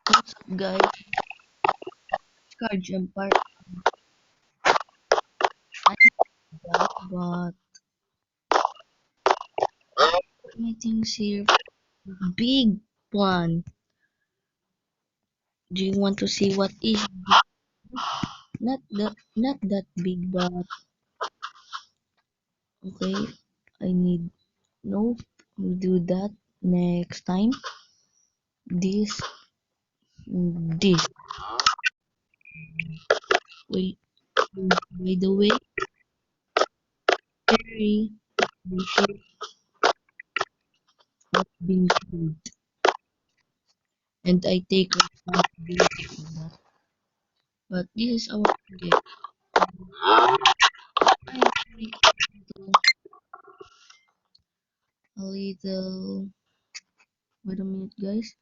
What's up, guys? Card Empire. I got but my things here. Big one. Do you want to see what is not that big, but okay. I need no. We'll do that next time. This this. Wait. By the way, very appreciate what's being said, and I take responsibility for that. But this is our project. I make a little. Wait a minute, guys.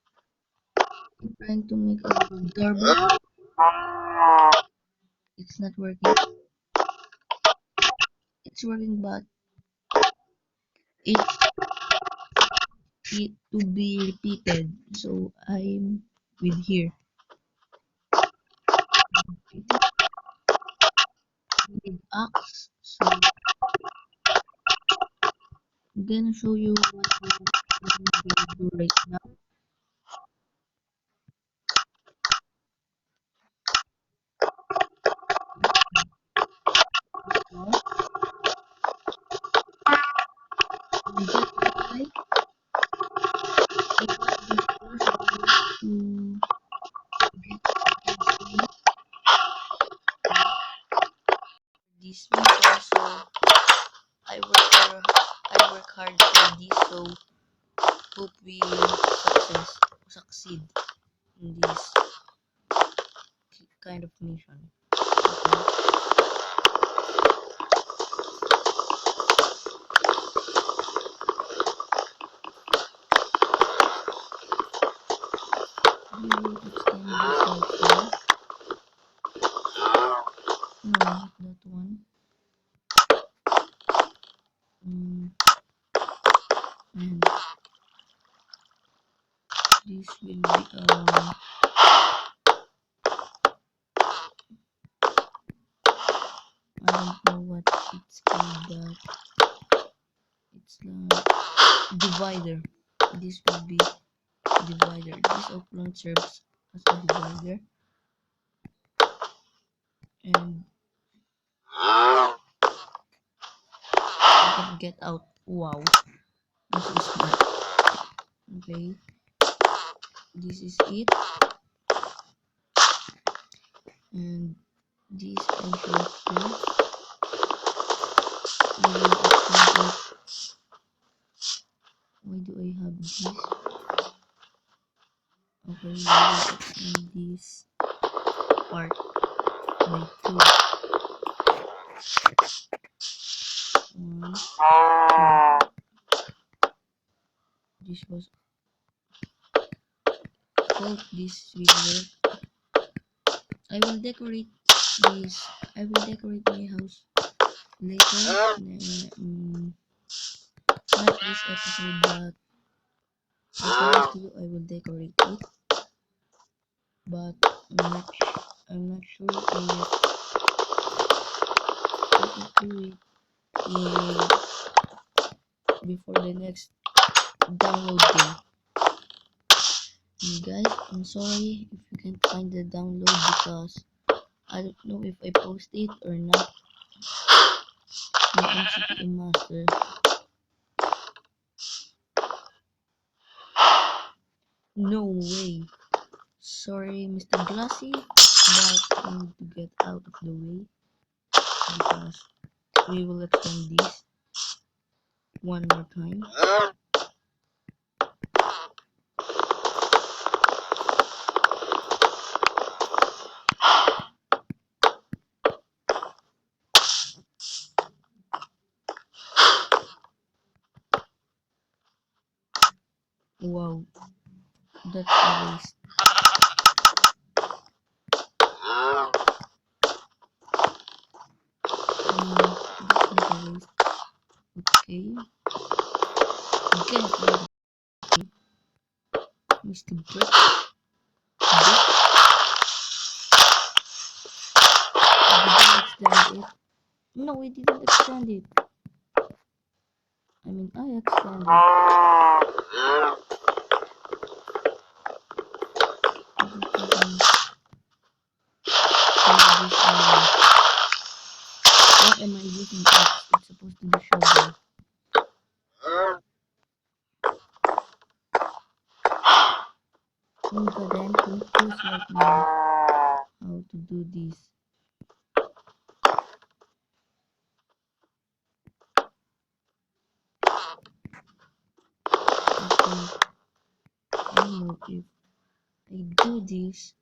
I'm trying to make a little doorbell. It's not working. It's working, but it's it to be repeated. So I'm with here. With axe. So I'm gonna show you what I'm gonna do right now. This week also I work hard for this, so hope we succeed in this kind of mission. Okay. We will extend this right here. No, not that one. And this will be I don't know what it's called, but it's the divider. This will be divider. This oblong serves as a divider, and I can get out. Wow, this is smart. Okay, this is it, and this I show here. We will extend it. Why do I have this? Okay, we will extend this part by 2. 1, 2. This was hope this will work. I will decorate this. I will decorate my house later. Not this episode, but I promise to you I will decorate it. But I'm not sure if I can do it before the next download day. And guys, I'm sorry if you can't find the download because I don't know if I post it or not. My MCPM master. No way. Sorry, Mr. Glassy, but I need to get out of the way because we will extend this one more time. Wow, that's a waste. That's not a waste. Okay. Get out of here, Mr. Brick. it. No, we didn't extend it. I mean, I extended. Why am I using X? It's supposed to be shovel. Oh god, I'm confused right now how to do this. Okay, I know if I do this,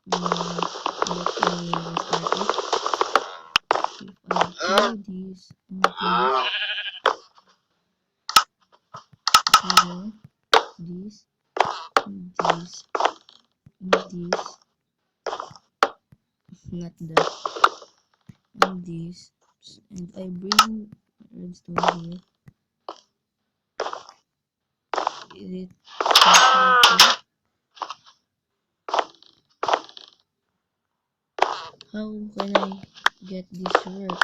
let me restart it. If I do this and this, here, this, and this, and this, not that, and this, and I bring redstone here. Is it okay? How can I get this to work?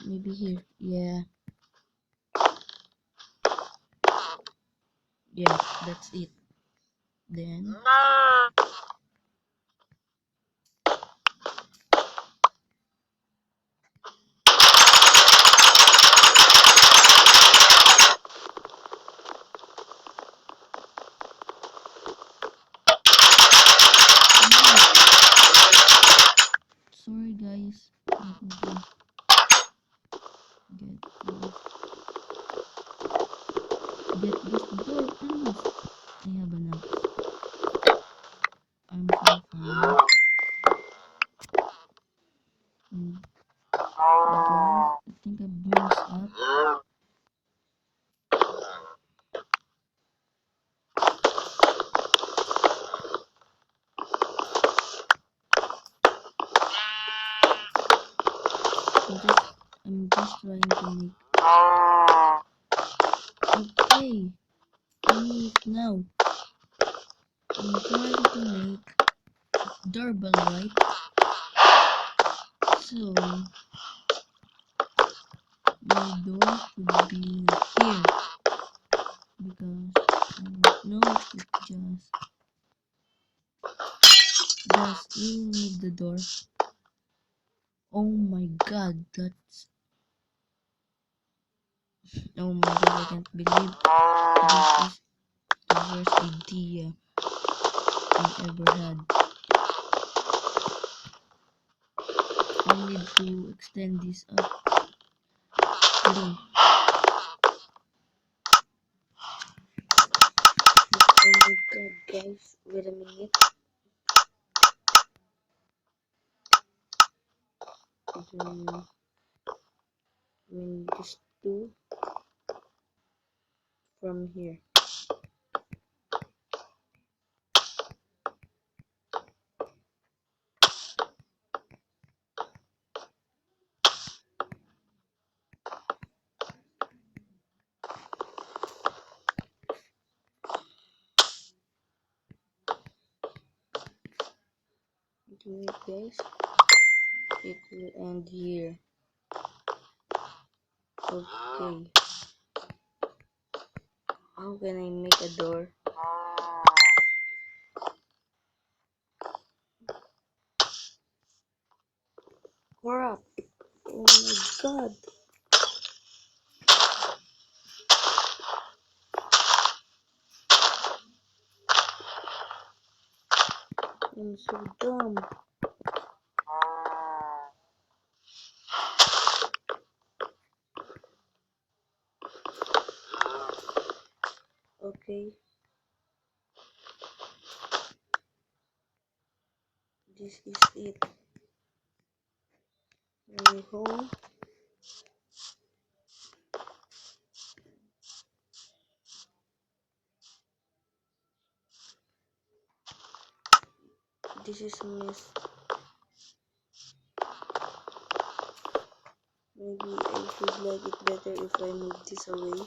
Maybe here. Yeah, that's it. Then sorry guys, let me go get this door, please. I have an axe. I'm so fine. Guys, I think I messed up. I'm just trying to make. Okay, I now. I'm trying to make doorbell, right? So my door should be here because I don't know if just you need the door. Oh my god, that's oh my god, I can't believe this is the worst idea I ever had. I need to extend this up. Three. Oh my god, guys, wait a minute. I mean, just two from here. Wait, guys, it will end here. Okay, how can I make a door? Crap! Oh my god! I'm so dumb. Okay, this is it. My home. This is a mess. Maybe I should like it better if I move this away.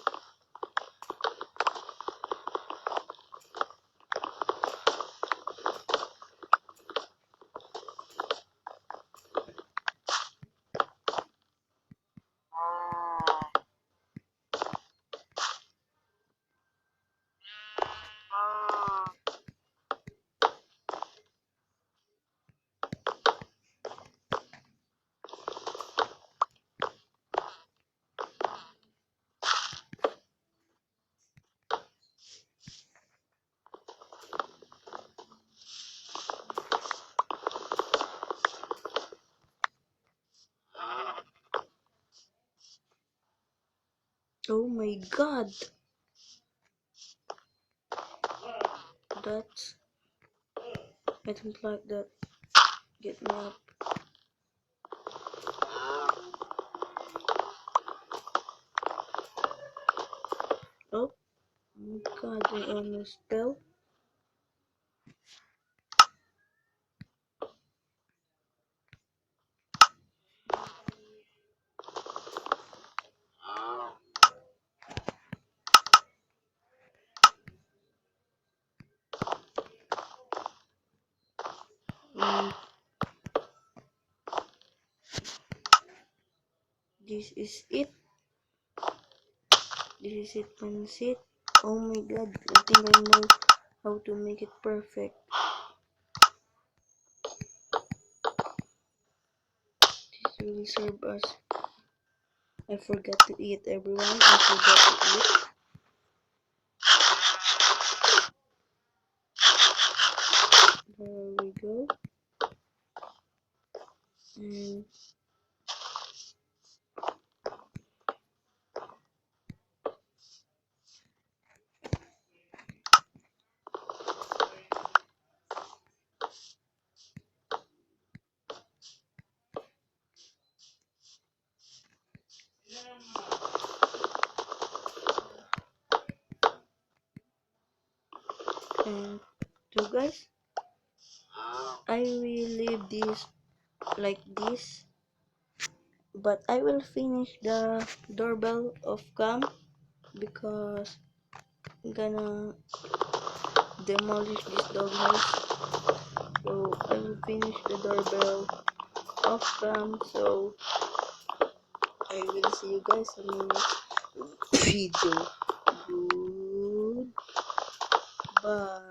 Oh my god! That's... I don't like that. Get me up. Oh my god, I almost fell. And this is it. This is it, Pansit. Oh my god, I think I know how to make it perfect. This will serve us. I forgot to eat, everyone. I forgot to eat. There we go. And so guys, I will leave this like this, but I will finish the doorbell of cam because I'm gonna demolish this doghouse. So I will finish the doorbell of cam. So I will see you guys in the next video. Goodbye.